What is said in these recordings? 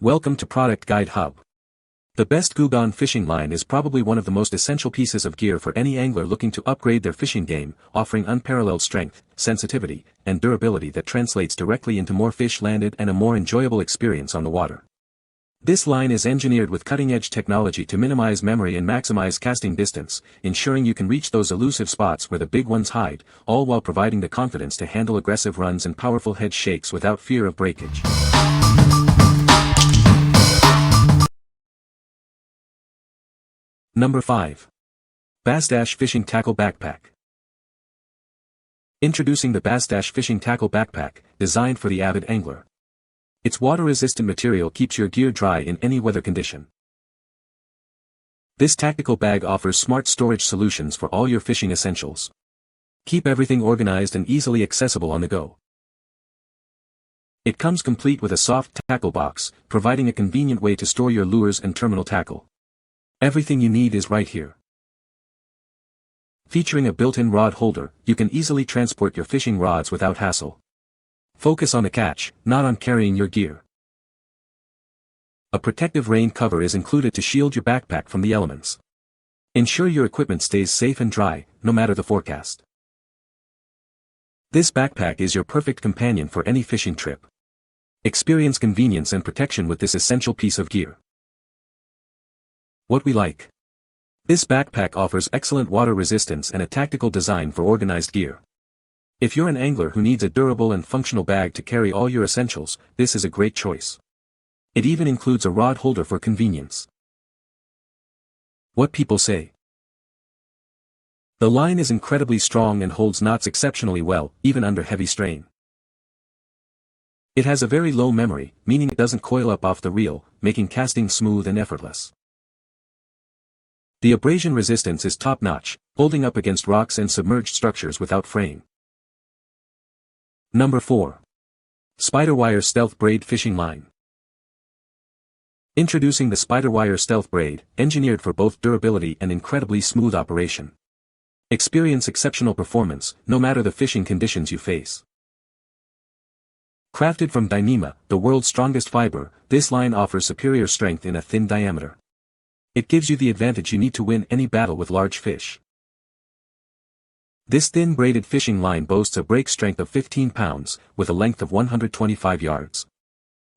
Welcome to Product Guide Hub. The best Googan Fishing Line is probably one of the most essential pieces of gear for any angler looking to upgrade their fishing game, offering unparalleled strength, sensitivity, and durability that translates directly into more fish landed and a more enjoyable experience on the water. This line is engineered with cutting-edge technology to minimize memory and maximize casting distance, ensuring you can reach those elusive spots where the big ones hide, all while providing the confidence to handle aggressive runs and powerful head shakes without fear of breakage. Number 5. Bassdash Fishing Tackle Backpack. Introducing the Bassdash Fishing Tackle Backpack, designed for the avid angler. Its water-resistant material keeps your gear dry in any weather condition. This tactical bag offers smart storage solutions for all your fishing essentials. Keep everything organized and easily accessible on the go. It comes complete with a soft tackle box, providing a convenient way to store your lures and terminal tackle. Everything you need is right here. Featuring a built-in rod holder, you can easily transport your fishing rods without hassle. Focus on the catch, not on carrying your gear. A protective rain cover is included to shield your backpack from the elements. Ensure your equipment stays safe and dry, no matter the forecast. This backpack is your perfect companion for any fishing trip. Experience convenience and protection with this essential piece of gear. What we like. This backpack offers excellent water resistance and a tactical design for organized gear. If you're an angler who needs a durable and functional bag to carry all your essentials, this is a great choice. It even includes a rod holder for convenience. What people say. The line is incredibly strong and holds knots exceptionally well, even under heavy strain. It has a very low memory, meaning it doesn't coil up off the reel, making casting smooth and effortless. The abrasion resistance is top-notch, holding up against rocks and submerged structures without fraying. Number 4. SpiderWire Stealth Braid Fishing Line. Introducing the SpiderWire Stealth Braid, engineered for both durability and incredibly smooth operation. Experience exceptional performance, no matter the fishing conditions you face. Crafted from Dyneema, the world's strongest fiber, this line offers superior strength in a thin diameter. It gives you the advantage you need to win any battle with large fish. This thin braided fishing line boasts a break strength of 15 pounds, with a length of 125 yards.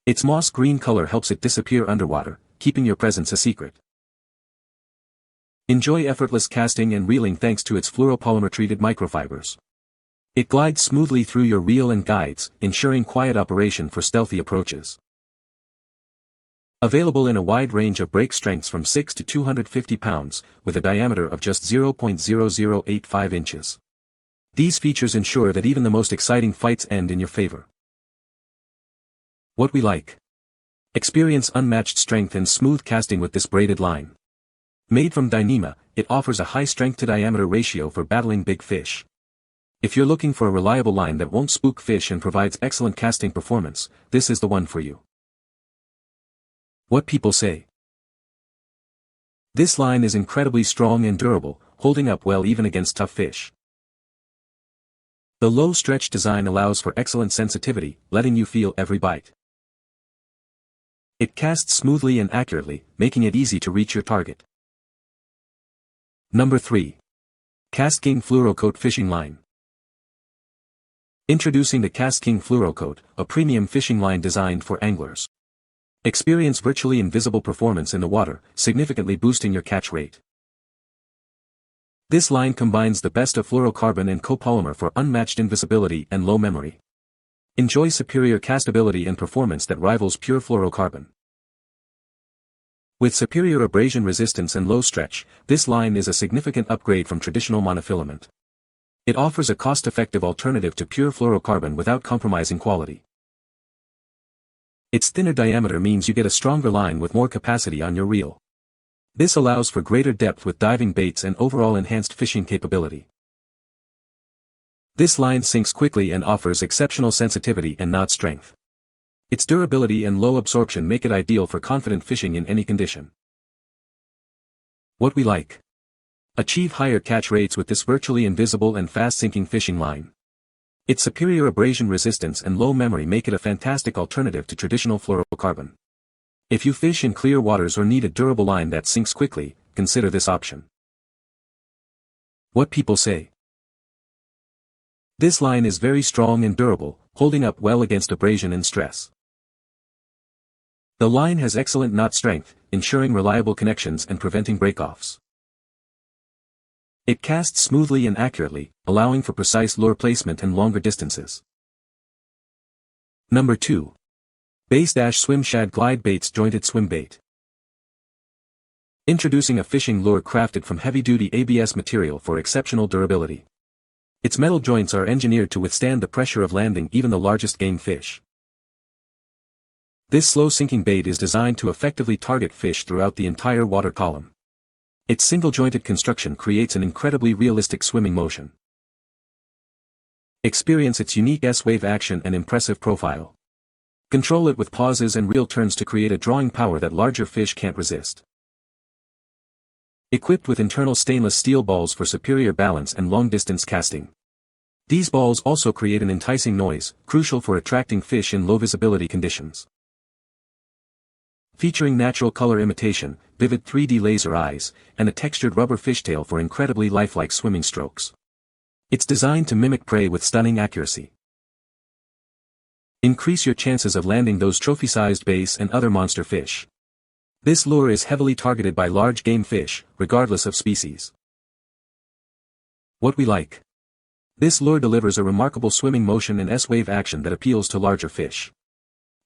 Its moss green color helps it disappear underwater, keeping your presence a secret. Enjoy effortless casting and reeling thanks to its fluoropolymer-treated microfibers. It glides smoothly through your reel and guides, ensuring quiet operation for stealthy approaches. Available in a wide range of break strengths from 6 to 250 pounds, with a diameter of just 0.0085 inches. These features ensure that even the most exciting fights end in your favor. What we like. Experience unmatched strength and smooth casting with this braided line. Made from Dyneema, it offers a high strength-to-diameter ratio for battling big fish. If you're looking for a reliable line that won't spook fish and provides excellent casting performance, this is the one for you. What people say. This line is incredibly strong and durable, holding up well even against tough fish. The low stretch design allows for excellent sensitivity, letting you feel every bite. It casts smoothly and accurately, making it easy to reach your target. Number 3. KastKing Fluorokote Fishing Line. Introducing the KastKing Fluorokote, a premium fishing line designed for anglers. Experience virtually invisible performance in the water, significantly boosting your catch rate. This line combines the best of fluorocarbon and copolymer for unmatched invisibility and low memory. Enjoy superior castability and performance that rivals pure fluorocarbon. With superior abrasion resistance and low stretch, this line is a significant upgrade from traditional monofilament. It offers a cost-effective alternative to pure fluorocarbon without compromising quality. Its thinner diameter means you get a stronger line with more capacity on your reel. This allows for greater depth with diving baits and overall enhanced fishing capability. This line sinks quickly and offers exceptional sensitivity and knot strength. Its durability and low absorption make it ideal for confident fishing in any condition. What we like. Achieve higher catch rates with this virtually invisible and fast-sinking fishing line. Its superior abrasion resistance and low memory make it a fantastic alternative to traditional fluorocarbon. If you fish in clear waters or need a durable line that sinks quickly, consider this option. What people say. This line is very strong and durable, holding up well against abrasion and stress. The line has excellent knot strength, ensuring reliable connections and preventing break-offs. It casts smoothly and accurately, allowing for precise lure placement and longer distances. Number 2. Bassdash SwimShad Glide Baits Jointed Swimbait. Introducing a fishing lure crafted from heavy-duty ABS material for exceptional durability. Its metal joints are engineered to withstand the pressure of landing even the largest game fish. This slow-sinking bait is designed to effectively target fish throughout the entire water column. Its single-jointed construction creates an incredibly realistic swimming motion. Experience its unique S-wave action and impressive profile. Control it with pauses and reel turns to create a drawing power that larger fish can't resist. Equipped with internal stainless steel balls for superior balance and long-distance casting. These balls also create an enticing noise, crucial for attracting fish in low-visibility conditions. Featuring natural color imitation, vivid 3D laser eyes, and a textured rubber fishtail for incredibly lifelike swimming strokes. It's designed to mimic prey with stunning accuracy. Increase your chances of landing those trophy-sized bass and other monster fish. This lure is heavily targeted by large game fish, regardless of species. What we like. This lure delivers a remarkable swimming motion and S-wave action that appeals to larger fish.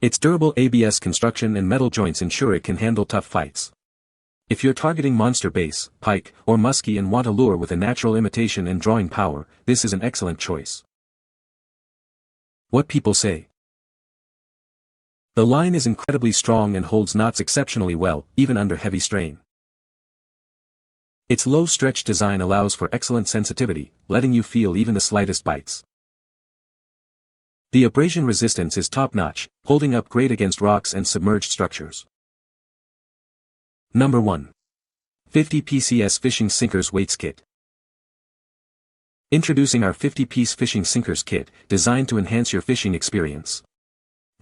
Its durable ABS construction and metal joints ensure it can handle tough fights. If you're targeting monster bass, pike, or muskie and want a lure with a natural imitation and drawing power, this is an excellent choice. What people say. The line is incredibly strong and holds knots exceptionally well, even under heavy strain. Its low-stretch design allows for excellent sensitivity, letting you feel even the slightest bites. The abrasion resistance is top-notch, holding up great against rocks and submerged structures. Number 1. 50 PCS Fishing Sinkers Weights Kit. Introducing our 50-piece Fishing Sinkers Kit, designed to enhance your fishing experience.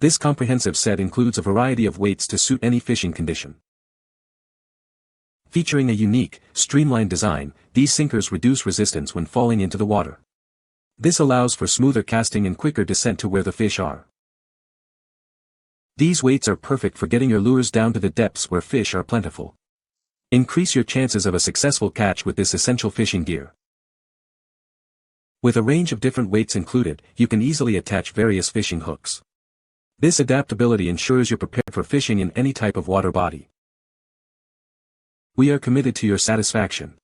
This comprehensive set includes a variety of weights to suit any fishing condition. Featuring a unique, streamlined design, these sinkers reduce resistance when falling into the water. This allows for smoother casting and quicker descent to where the fish are. These weights are perfect for getting your lures down to the depths where fish are plentiful. Increase your chances of a successful catch with this essential fishing gear. With a range of different weights included, you can easily attach various fishing hooks. This adaptability ensures you're prepared for fishing in any type of water body. We are committed to your satisfaction.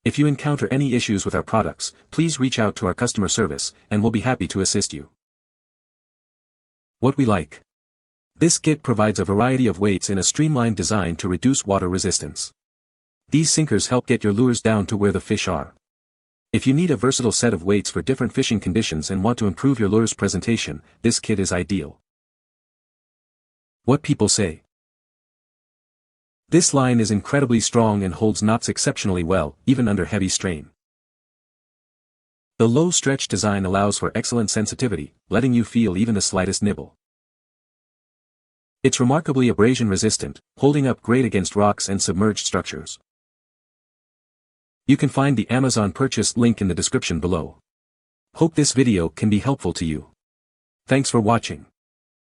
If you encounter any issues with our products, please reach out to our customer service, and we'll be happy to assist you. What we like. This kit provides a variety of weights in a streamlined design to reduce water resistance. These sinkers help get your lures down to where the fish are. If you need a versatile set of weights for different fishing conditions and want to improve your lure's presentation, this kit is ideal. What people say. This line is incredibly strong and holds knots exceptionally well, even under heavy strain. The low-stretch design allows for excellent sensitivity, letting you feel even the slightest nibble. It's remarkably abrasion-resistant, holding up great against rocks and submerged structures. You can find the Amazon purchase link in the description below. Hope this video can be helpful to you. Thanks for watching.